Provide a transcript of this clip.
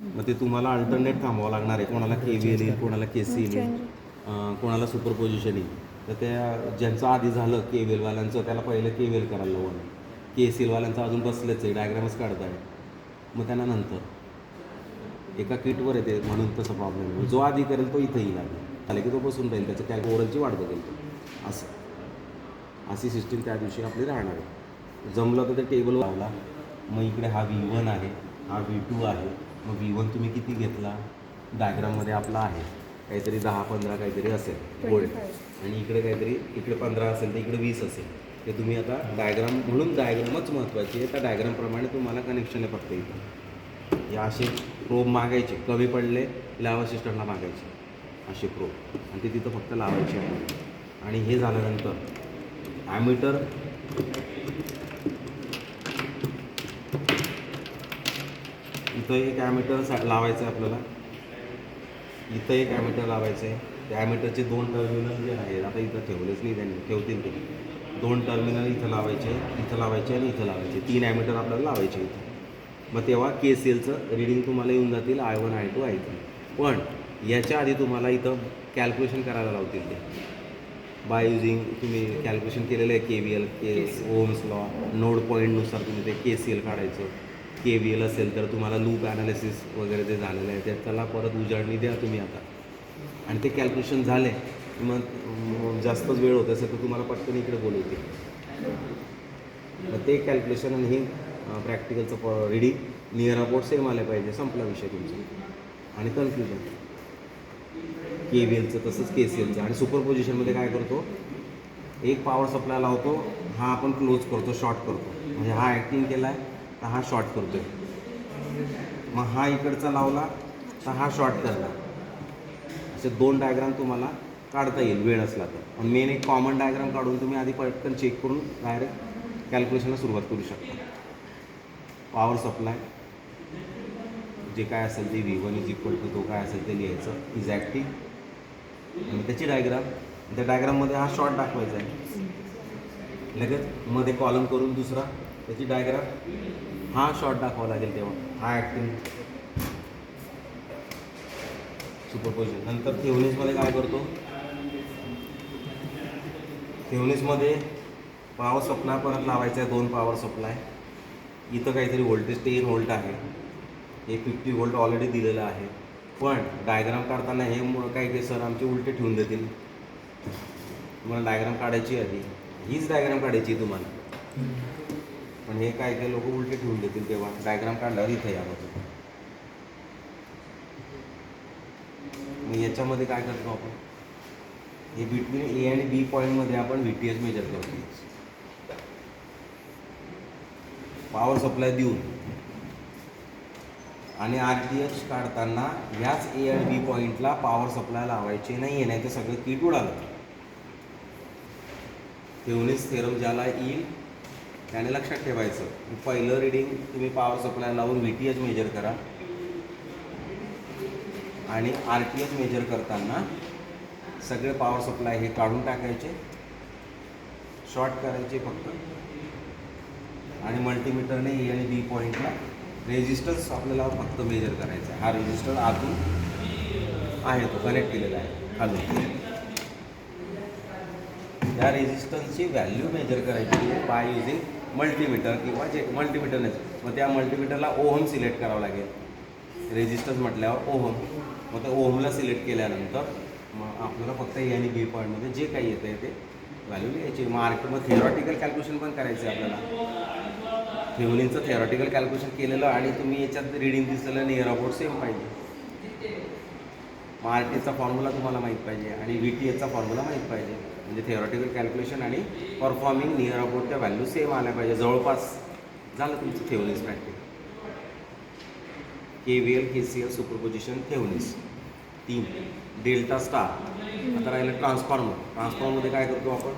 मग ते तुम्हाला अल्टरनेट थांबावं लागणार आहे. कोणाला KVL येईल, कोणाला KCL येईल, कोणाला सुपरपोजिशन येईल. तर त्या ज्यांचं आधी झालं KVLवाल्यांचं त्याला पहिलं KVL करायला लावून, KCLवाल्यांचं अजून बसलेच आहे, डायग्रामच काढताय. मग त्यांना नंतर एका किटवर येते म्हणून तसं प्रॉब्लेम आहे. जो आधी करेल तो इथं येईल, आधी झालं की तो बसून राहील, त्याचं कॅल्क्युलेटरची वाट बघेल तो. अशी सिस्टीम त्या दिवशी आपली राहणार आहे. जमलं तर ते टेबल लावला. मग इकडे हा V1 आहे, हा V2 आहे. मग V1 तुम्ही किती घेतला, डायग्राममध्ये आपला आहे काहीतरी 10-15 काहीतरी असेल वोल्ट, आणि इकडे काहीतरी इकडे 15 असेल तर इकडे 20 असेल. ते तुम्ही आता डायग्राम म्हणून डायग्रामच महत्त्वाची आहे. त्या डायग्रामप्रमाणे तुम्हाला कनेक्शन आहे फक्त इथं. हे असे प्रोब मागायचे, कमी पडले लावा सिस्टमला मागायचे असे प्रोब, आणि ते तिथं फक्त लावायचे आहे. आणि हे झाल्यानंतर ॲमीटर इथं एक ॲमीटर लावायचं आहे आपल्याला, इथं एक ॲमीटर लावायचं आहे. त्या ॲमीटरचे 2 टर्मिनल जे आहेत आता इथं ठेवलेच नाही त्यांनी, ठेवतील ते 2 टर्मिनल इथं लावायचे, इथं लावायचे आणि इथं लावायचे. 3 ॲमीटर आपल्याला लावायचे इथं. मग तेव्हा KCLचं रिडिंग तुम्हाला येऊन जातील I1, I2, I3. पण याच्या आधी तुम्हाला इथं कॅल्क्युलेशन करायला लावतील ते. बाय युजिंग तुम्ही कॅल्क्युलेशन केलेलं आहे KVL, ओम्स लॉ, नोड पॉईंटनुसार तुम्ही ते KCL काढायचं. KVL असेल तर तुम्हाला लूप ॲनालिसिस वगैरे जे झालेलं आहे त्याला परत उजाळणी द्या तुम्ही आता. आणि ते कॅल्क्युलेशन झाले मग जास्तच वेळ होत असेल तर तुम्हाला पटकन इकडे बोलवते. मग ते कॅल्क्युलेशन आणि हे प्रॅक्टिकलचं रिडिंग नियर अबाउट सेम आले पाहिजे. संपला विषय तुमचा. आणि कन्फ्युजन KVLचं तसंच KCLचं. आणि सुपरपोजिशनमध्ये काय करतो, एक पॉवर सप्लाय लावतो, हा आपण क्लोज करतो, शॉर्ट करतो. म्हणजे हा ॲक्टिंग केला आहे तर हा शॉर्ट करतो आहे. मग हा इकडचा लावला तर हा शॉर्ट करला. असे 2 डायग्राम तुम्हाला काढता येईल वेळ असला तर. पण मेन एक कॉमन डायग्राम काढून तुम्ही आधी पटकन चेक करून डायरेक्ट कॅल्क्युलेशनला सुरुवात करू शकता. पॉवर सप्लाय जे काय असेल ते V1 = तो काय असेल ते लिहायचं एक्झॅक्टली, आणि त्याची डायग्राम, त्या डायग्राममध्ये हा शॉर्ट दाखवायचा आहे लगेच मध्ये कॉलम करून दुसरा त्याची डायग्राम, हा शॉर्ट दाखवावा लागेल तेव्हा हा ॲक्टिंग सुपरपोजिशन. नंतर थेव्हनिन्समध्ये काय करतो, थेव्हनिन्समध्ये पॉवर सप्लाय परत लावायचा आहे, 2 पॉवर सप्लाय. इथं काहीतरी व्होल्टेज 10 व्होल्ट आहे, हे 50 व्होल्ट ऑलरेडी दिलेलं आहे. पण डायग्राम काढताना हे काही सर आमचे उलटे ठेवून देतील. तुम्हाला डायग्राम काढायची आधी हीच डायग्राम काढायची तुम्हाला, पण हे काही लोक उलटे ठेवून देतील. तेव्हा डायग्राम काढल्यावर इथं यावं. मग याच्यामध्ये काय करतो आपण, हे बिटवीन A आणि B पॉईंटमध्ये आपण VTH मेजर करतो. पॉवर सप्लाय देऊन आणि RTH काढताना ह्याच A आणि B पॉईंटला पॉवर सप्लाय लावायचे नाही आहे, नाही तर सगळं किट उडालं. थेव्हनिन्स थेरम ज्याला येईल त्याने लक्षात ठेवायचं. पहिलं रिडिंग तुम्ही पॉवर सप्लाय लावून VTH मेजर करा, आणि RTH मेजर करताना सगळे पॉवर सप्लाय हे काढून टाकायचे, शॉर्ट करायचे फक्त, आणि मल्टीमीटरने A आणि B पॉईंटला रेजिस्टन्स आपल्याला फक्त मेजर करायचा आहे. हा रेजिस्टर आतून आहे, तो कनेक्ट केलेला आहे खालून. या रेजिस्टन्सची व्हॅल्यू मेजर करायची आहे बाय युजिंग मल्टीमीटर किंवा जे मल्टीमीटर नाही. मग त्या मल्टीमीटरला ओहम सिलेक्ट करावं लागेल. रेजिस्टन्स म्हटल्यावर ओहम, मग त्या ओहमला सिलेक्ट केल्यानंतर मग आपल्याला फक्त A आणि B पॉईंटमध्ये जे काही येतं आहे ते व्हॅल्यू लिहायची. मग थिअरॉटिकल कॅल्क्युलेशन पण करायचं आहे आपल्याला. थेव्हनिनचं थिअरॉटिकल कॅल्क्युलेशन केलेलं आणि तुम्ही याच्यात रिडिंग दिसलेलं नियर अबाउट सेम पाहिजे. मग RTHचा फॉर्म्युला तुम्हाला माहीत पाहिजे आणि VTHचा फॉर्म्युला माहीत पाहिजे. म्हणजे थिअरॉटिकल कॅल्क्युलेशन आणि परफॉर्मिंग नियर अबाउट त्या व्हॅल्यू सेम आल्या पाहिजे. जवळपास झालं तुमचं Thevenin's practice. KVL, KCL, superposition, Thevenin's 3. Delta star. आता राहिलं ट्रान्सफॉर्मर. ट्रान्सफॉर्मरमध्ये काय करतो आपण,